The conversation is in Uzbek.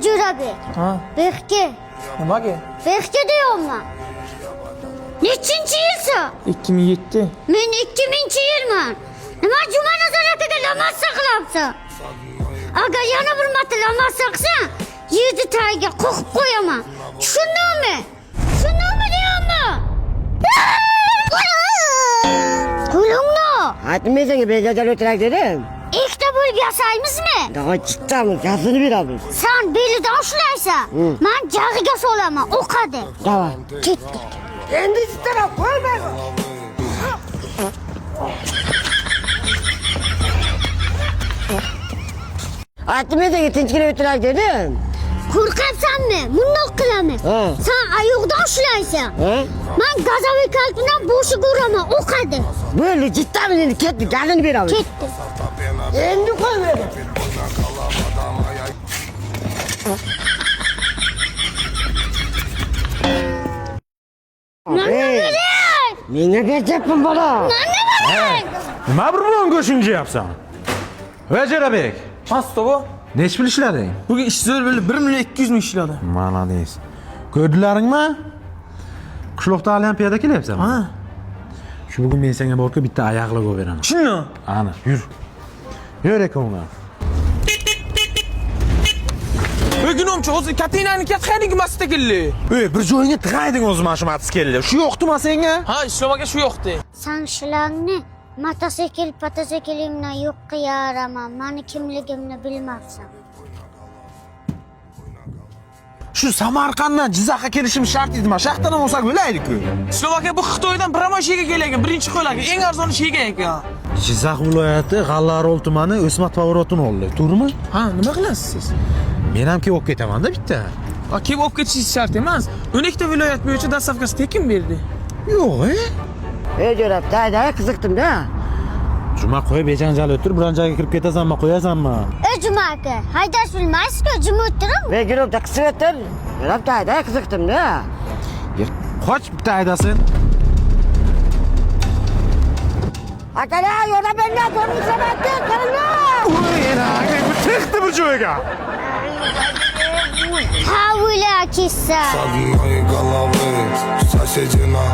Jo'rabek. Ha, Bekki. nimaga? Bekki deyapman. Nechinchi yilsan? 2007. Men 2000-yilman. Nima Juma Nazar akaga namoz saqlabsan? Agar yana bir marta namoz saqsan, yerni tagiga qo'yib qo'yaman. Tushundingmi? Tushundingmi deyapman? Qo'lingni. Aytmaysanga ben jajal o'tirak dedim. Ikkita bo'lib yasaymizmi? Daha chiqqanmiz, gazini beramiz. Sen belidan ushlaysan. Men jag'iga solaman, o'qadi. Davay. Ketdi. Endi istarab qo'yma. Aytmaysanga tinchgina o'tirak dedim. Qo'rqyapsanmi? Bundoq qilaman. Ha. Sen oyoqdan ushlaysan. Ha? Men gazoviy kalp bilan boshiga uraman, o'qadi. Bo'ldi, jittamiz endi ketdi, gazini beramiz. Ketdi. Endi qo'yma. Mana berang. Menga berjapman bola. Mana berang. Nima bir bilan go'shingni yeyapsan? Va Jo'rabek, Pasta bu. nech pul ishlading? Bugün ish zo'r bo'lib 1 million 200 ming ishladi. Malades. Ko'rdilaringmi? Qishloqda Olimpiada kelyapsan. Ha. Shu bugun men senga borib bitta oyoqlik olib beraman. Shuni. Ana, yur. Yur ekonman. O'ginomchi hozir katinani qayerga masda keldi? Ey, bir joyingga tiqayding o'zi mana shu mototsiklni. Shu yo'qdimi senga? Ha, ishlamaga shu yo'qdi. Sen shularni mototsiklingdan yo'q qilaraman. Meni kimligimni bilmabsan. Shu Samarqanddan Jizzaxga kelishim shart edi. Mana shaxtadan olsak bo'laydi-ku. Slovakiya bu Xitoydan promotsiyaga kelgan birinchi qo'ylarga eng arzon sheyga ekan. Jizzax viloyati G'allarol tumani o'sma pavoritini oldi. To'g'rimi? Ha, nima qilasiz siz? Men ham kelib ketaman-da bitta. Ha, kelib olib ketishingiz shart emas. 12 ta viloyat bo'yicha dastavkasi tekin berdi. Yo'q, Ey jo'rab, dayday qiziqdim-da. Juma qo'yib bejanjal o'tirib, bir joyga kirib ketasanmi, qo'yasanmi? Juma aka, haydash bilmaysiz-ku, juma o'tirib. Ben giribda qisvetim. Jo'rab, dayday qiziqdim-da. Qoch bitta aydasin. Akalar, yo'lda menga ko'rinsamatdi, qaringlar. Voy, bu texti bu joyga. Ha, o'yla kessa. Sudden, головы, соседи на